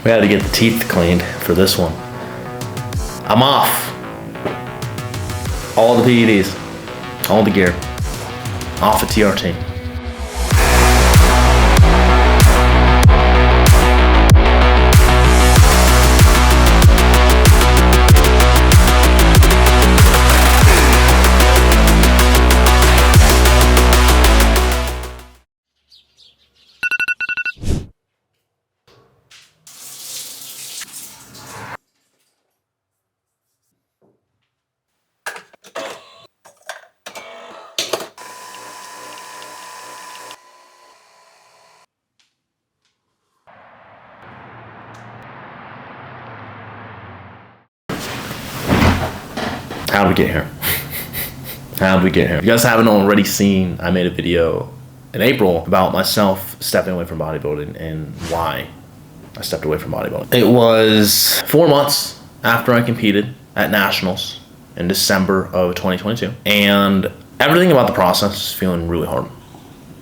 We had to get the teeth cleaned for this one. I'm off. All the PEDs, all the gear, off at TRT. How'd we get here? How'd we get here? If you guys haven't already seen, I made a video in April about myself stepping away from bodybuilding and why I stepped away from bodybuilding. It was 4 months after I competed at Nationals in December of 2022. And everything about the process was feeling really hard.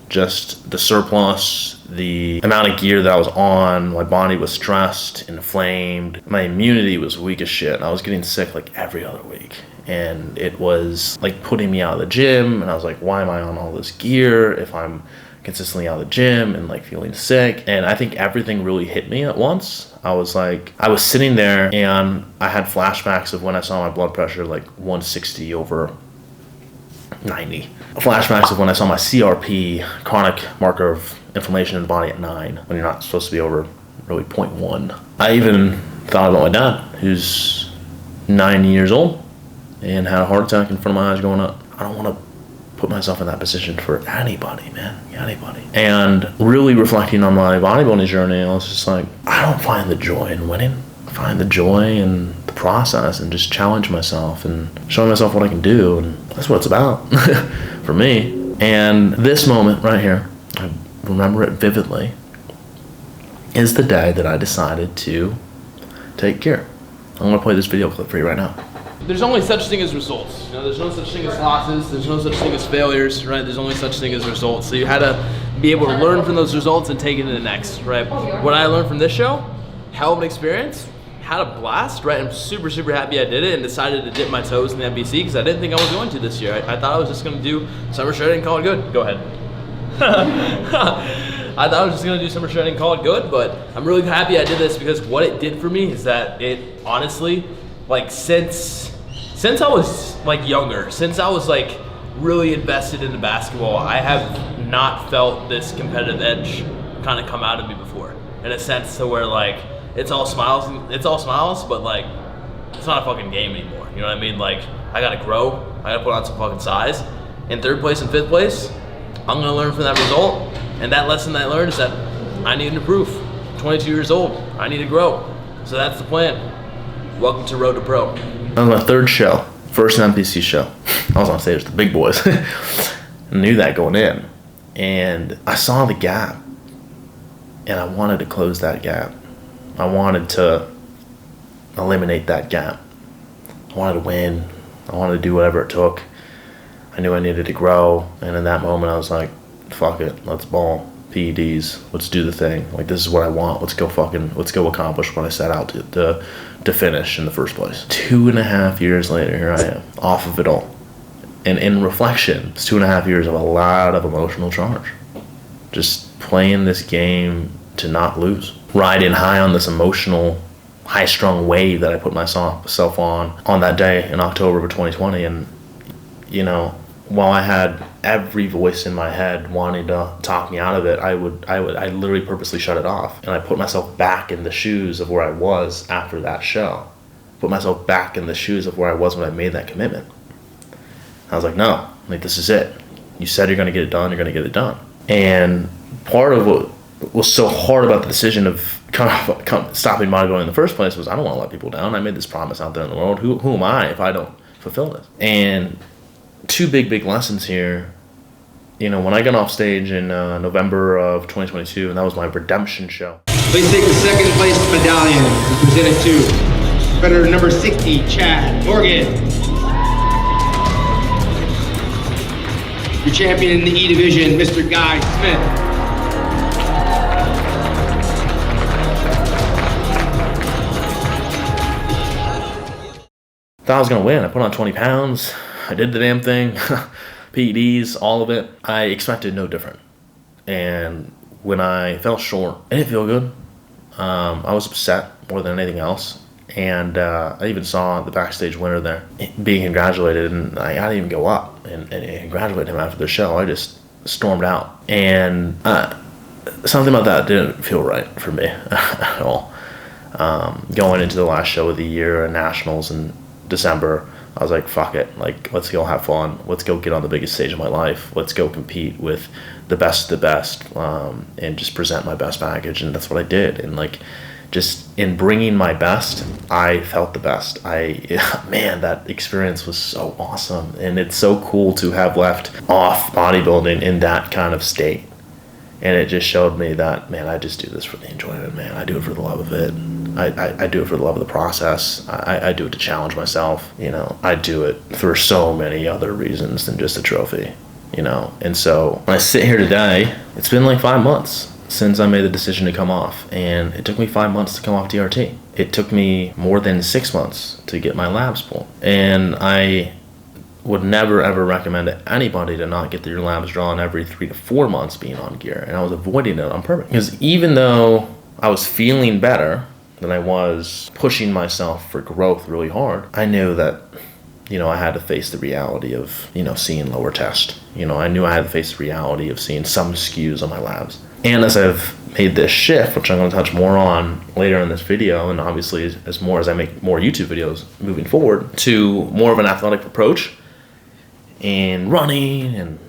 Just the surplus, the amount of gear that I was on, my body was stressed, inflamed, my immunity was weak as shit. I was getting sick like every other week. And it was like putting me out of the gym, and I was like, why am I on all this gear if I'm consistently out of the gym and like feeling sick? And I think everything really hit me at once. I was sitting there and I had flashbacks of when I saw my blood pressure like 160 over 90. Flashbacks of when I saw my CRP, chronic marker of inflammation in the body, at 9, when you're not supposed to be over really 0.1. I even thought about my dad, who's 90 years old and had a heart attack in front of my eyes going up. I don't want to put myself in that position for anybody, man, anybody. And really reflecting on my bodybuilding journey, I was just like, I don't find the joy in winning. I find the joy in the process and just challenge myself and showing myself what I can do. And that's what it's about for me. And this moment right here, I remember it vividly, is the day that I decided to take care. I'm gonna play this video clip for you right now. There's only such thing as results. You know, there's no such thing as losses. There's no such thing as failures, right? There's only such thing as results. So you had to be able to learn from those results and take it to the next, right? What I learned from this show, hell of an experience, had a blast, right? I'm super, super happy I did it and decided to dip my toes in the NBC because I didn't think I was going to this year. I thought I was just going to do summer shredding and call it good. Go ahead. I thought I was just going to do summer shredding and call it good, but I'm really happy I did this because what it did for me is that it honestly, like since I was like younger, since I was like really invested into basketball, I have not felt this competitive edge kind of come out of me before, in a sense to where like it's all smiles, but like it's not a fucking game anymore. You know what I mean? Like I gotta grow, I gotta put on some fucking size. In 3rd place and 5th place, I'm gonna learn from that result, and that lesson that I learned is that I need to improve. 22 years old, I need to grow. So that's the plan. Welcome to Road to Pro. That was my 3rd show, first NPC show. I was on stage with the big boys. I knew that going in. And I saw the gap, and I wanted to close that gap. I wanted to eliminate that gap. I wanted to win. I wanted to do whatever it took. I knew I needed to grow, and in that moment I was like, fuck it, let's ball. PEDs, let's do the thing. Like, this is what I want. Let's go accomplish what I set out to finish in the first place. 2.5 years later, here I am, off of it all. And in reflection, it's 2.5 years of a lot of emotional charge. Just playing this game to not lose. Riding high on this emotional, high-strung wave that I put myself on that day in October of 2020. And, you know, while I had every voice in my head wanting to talk me out of it, I literally purposely shut it off. And I put myself back in the shoes of where I was after that show. Put myself back in the shoes of where I was when I made that commitment. I was like, no, like, this is it. You said you're gonna get it done, you're gonna get it done. And part of what was so hard about the decision of stopping bodybuilding in the first place was I don't wanna let people down. I made this promise out there in the world. Who am I if I don't fulfill this? And 2 big lessons here. You know, when I got off stage in November of 2022, and that was my redemption show. Please take the 2nd place medallion and present it to competitor number 60, Chad Morgan. Your champion in the E division, Mr. Guy Smith. thought I was going to win. I put on 20 pounds. I did the damn thing. PEDs, all of it. I expected no different. And when I fell short, it didn't feel good. I was upset more than anything else. And I even saw the backstage winner there being congratulated, and I didn't even go up and congratulate him after the show. I just stormed out. And something about that didn't feel right for me at all. Going into the last show of the year at Nationals in December, I was like, fuck it. Like, let's go have fun. Let's go get on the biggest stage of my life. Let's go compete with the best of the best, and just present my best package. And that's what I did. And like, just in bringing my best, I felt the best. Man, that experience was so awesome. And it's so cool to have left off bodybuilding in that kind of state. And it just showed me that, man, I just do this for the enjoyment, man. I do it for the love of it. I do it for the love of the process. I do it to challenge myself. You know, I do it for so many other reasons than just a trophy, you know. And so when I sit here today, it's been like 5 months since I made the decision to come off. And it took me 5 months to come off TRT. It took me more than 6 months to get my labs pulled. And I would never ever recommend to anybody to not get their labs drawn every 3 to 4 months being on gear. And I was avoiding it on purpose. Because even though I was feeling better than I was pushing myself for growth really hard, I knew that, you know, I had to face the reality of, you know, seeing lower test. You know, I knew I had to face the reality of seeing some skews on my labs. And as I've made this shift, which I'm going to touch more on later in this video, and obviously as I make more YouTube videos moving forward, to more of an athletic approach in running and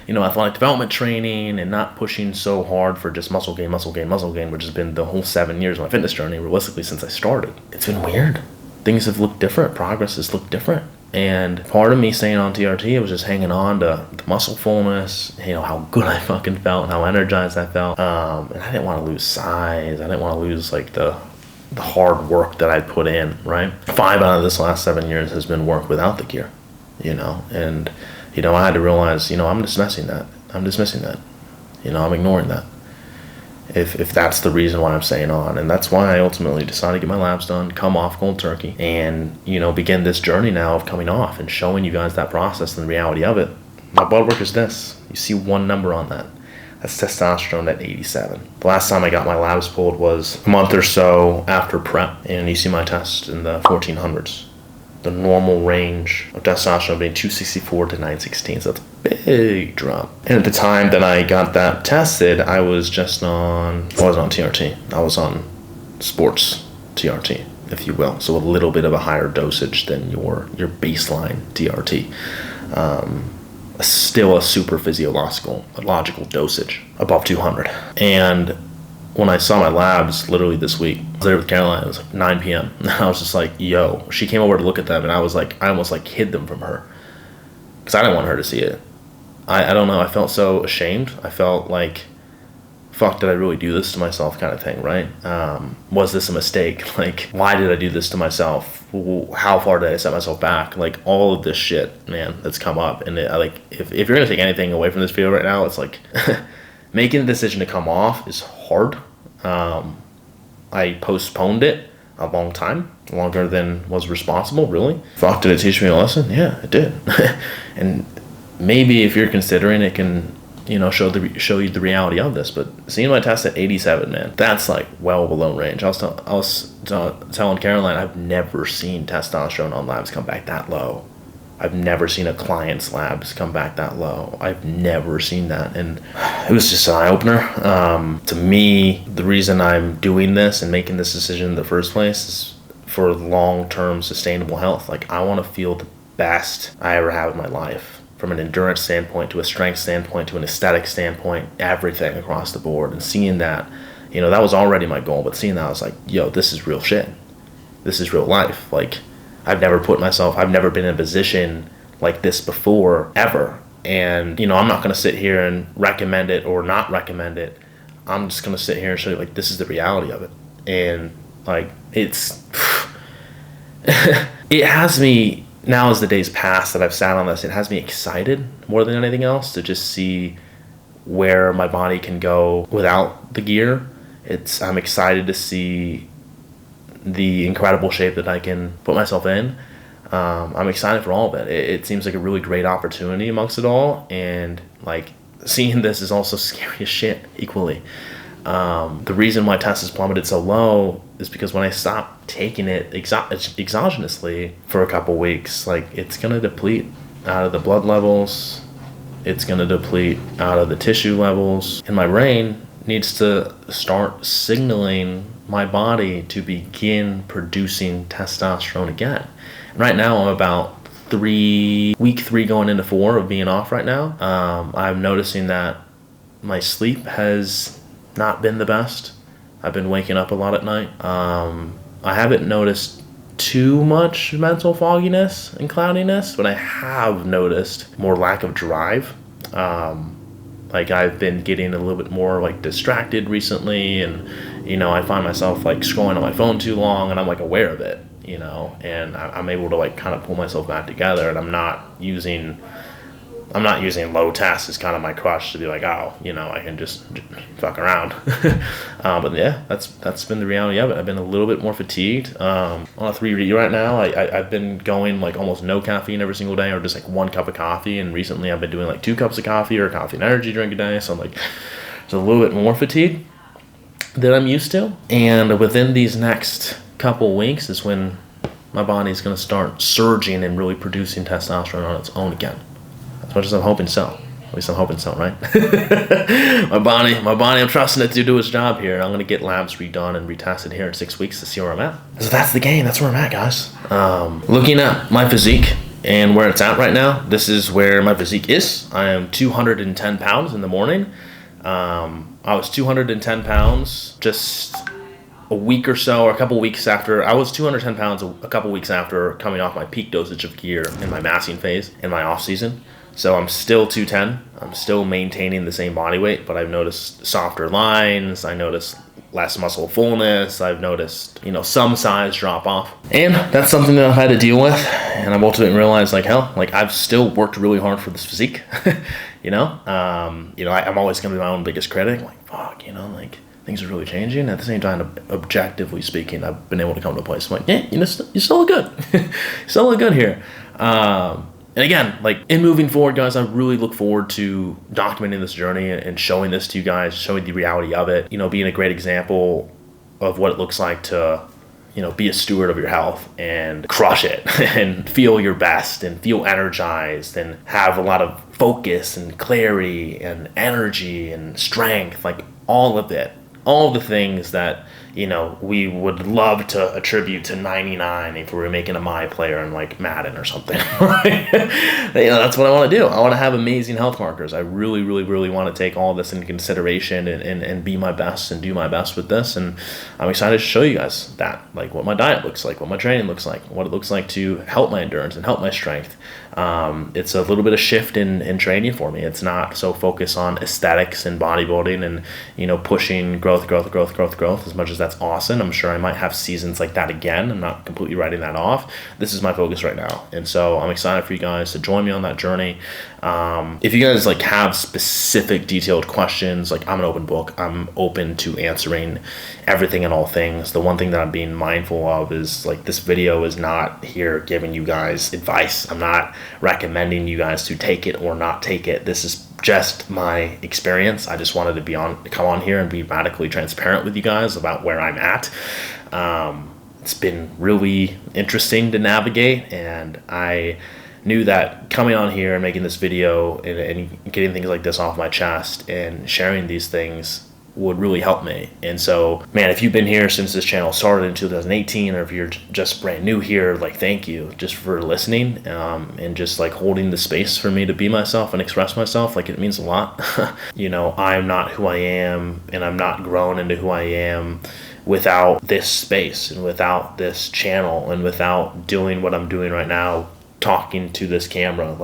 you know, athletic development training, and not pushing so hard for just muscle gain, which has been the whole 7 years of my fitness journey, realistically, since I started. It's been weird. Things have looked different. Progress has looked different. And part of me staying on TRT was just hanging on to the muscle fullness, you know, how good I fucking felt and how energized I felt. And I didn't want to lose size. I didn't want to lose like the hard work that I'd put in, right? 5 out of this last 7 years has been work without the gear, you know, and you know, I had to realize, you know, I'm dismissing that. You know, I'm ignoring that. If that's the reason why I'm staying on. And that's why I ultimately decided to get my labs done, come off cold turkey, and, you know, begin this journey now of coming off and showing you guys that process and the reality of it. My blood work is this. You see one number on that. That's testosterone at 87. The last time I got my labs pulled was a month or so after prep, and you see my test in the 1400s. The normal range of testosterone being 264 to 916, so that's a big drop. And at the time that I got that tested, I was on TRT. I was on sports TRT, if you will. So a little bit of a higher dosage than your baseline TRT. Still a super physiological dosage, above 200. And when I saw my labs literally this week, I was there with Caroline. It was like 9 p.m. And I was just like, yo. She came over to look at them, and I almost like hid them from her because I didn't want her to see it. I don't know. I felt so ashamed. I felt like, fuck, did I really do this to myself kind of thing, right? Was this a mistake? Like, why did I do this to myself? How far did I set myself back? Like, all of this shit, man, that's come up. And if you're going to take anything away from this video right now, it's like making the decision to come off is hard. I postponed it a long time, longer than was responsible, really. Fuck, did it teach me a lesson? Yeah, it did. And maybe if you're considering it, can, you know, show you the reality of this. But seeing my test at 87, man, that's like well below range. I was telling Caroline, I've never seen testosterone on labs come back that low. I've never seen a client's labs come back that low. I've never seen that. And it was just an eye-opener. To me, the reason I'm doing this and making this decision in the first place is for long-term sustainable health. Like, I want to feel the best I ever have in my life, from an endurance standpoint, to a strength standpoint, to an aesthetic standpoint, everything across the board. And seeing that, you know, that was already my goal. But seeing that, I was like, yo, this is real shit. This is real life. Like, I've never been in a position like this before, ever. And, you know, I'm not going to sit here and recommend it or not recommend it. I'm just going to sit here and show you, like, this is the reality of it. And, like, it has me, now as the days pass that I've sat on this, it has me excited more than anything else to just see where my body can go without the gear. I'm excited to see the incredible shape that I can put myself in. I'm excited for all of it. It seems like a really great opportunity amongst it all, and like seeing this is also scary as shit equally. The reason my test has plummeted so low is because when I stopped taking it exogenously for a couple weeks, like it's gonna deplete out of the blood levels, it's gonna deplete out of the tissue levels, and my brain needs to start signaling my body to begin producing testosterone again. And right now I'm about week 3 going into 4 of being off right now. I'm noticing that my sleep has not been the best. I've been waking up a lot at night. I haven't noticed too much mental fogginess and cloudiness, but I have noticed more lack of drive. Like I've been getting a little bit more like distracted recently, and I find myself like scrolling on my phone too long, and I'm like aware of it, and I'm able to like kind of pull myself back together, and I'm not using low test as kind of my crutch to be like, I can just fuck around. But yeah, that's been the reality of it. I've been a little bit more fatigued. On a 3D right now, I've been going like almost no caffeine every single day, or just like 1 cup of coffee. And recently I've been doing like 2 cups of coffee or coffee and energy drink a day. So I'm like, it's a little bit more fatigue than I'm used to. And within these next couple weeks is when my body's going to start surging and really producing testosterone on its own again. As much as I'm hoping so. At least I'm hoping so, right? my body, I'm trusting it to do its job here. I'm going to get labs redone and retested here in 6 weeks to see where I'm at. So that's the game. That's where I'm at, guys. Looking at my physique and where it's at right now, this is where my physique is. I am 210 pounds in the morning. I was 210 pounds just a week or so, or a couple weeks after. I was 210 pounds a couple weeks after coming off my peak dosage of gear in my massing phase in my off season. So I'm still 210. I'm still maintaining the same body weight, but I've noticed softer lines. I noticed less muscle fullness. I've noticed, some size drop off. And that's something that I've had to deal with. And I've ultimately realized, I've still worked really hard for this physique. I'm always going to be my own biggest critic. Like, fuck, things are really changing. At the same time, objectively speaking, I've been able to come to a place where, you still look good. You still look good here. And again, in moving forward, guys, I really look forward to documenting this journey and showing this to you guys, showing the reality of it, being a great example of what it looks like to, be a steward of your health and crush it and feel your best and feel energized and have a lot of focus and clarity and energy and strength, all of it, all the things that, we would love to attribute to 99 if we were making a My player in Madden or something. That's what I want to do. I want to have amazing health markers. I really, really, really want to take all this into consideration and be my best and do my best with this. And I'm excited to show you guys that, what my diet looks like, what my training looks like, what it looks like to help my endurance and help my strength. It's a little bit of shift in training for me. It's not so focused on aesthetics and bodybuilding and, pushing growth as much as that's awesome. I'm sure I might have seasons like that again. I'm not completely writing that off. This is my focus right now. And so I'm excited for you guys to join me on that journey. If you guys have specific detailed questions, I'm an open book. I'm open to answering everything and all things. The one thing that I'm being mindful of is this video is not here giving you guys advice. I'm not recommending you guys to take it or not take it. This is just my experience. I just wanted to come on here and be radically transparent with you guys about where I'm at. It's been really interesting to navigate, and I knew that coming on here and making this video and getting things like this off my chest and sharing these things would really help me. And so, man, if you've been here since this channel started in 2018, or if you're just brand new here, thank you just for listening, and just holding the space for me to be myself and express myself. It means a lot. I'm not who I am, and I'm not grown into who I am without this space and without this channel and without doing what I'm doing right now, talking to this camera.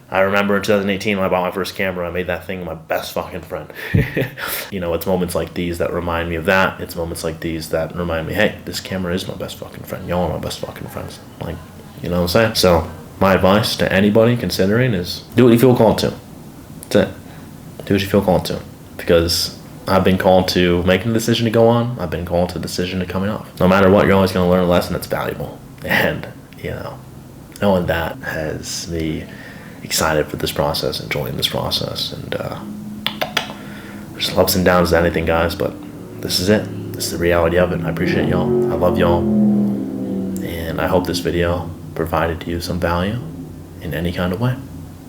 I remember in 2018 when I bought my first camera, I made that thing my best fucking friend. It's moments like these that remind me of that. It's moments like these that remind me, hey, this camera is my best fucking friend. Y'all are my best fucking friends. You know what I'm saying? So my advice to anybody considering is do what you feel called to. That's it. Do what you feel called to. Because I've been called to making the decision to go on. I've been called to the decision to coming off. No matter what, you're always going to learn a lesson that's valuable. And, knowing that has me excited for this process, enjoying this process, and there's ups and downs to anything, guys, but this is it. This is the reality of it. I appreciate y'all. I love y'all, and I hope this video provided you some value in any kind of way.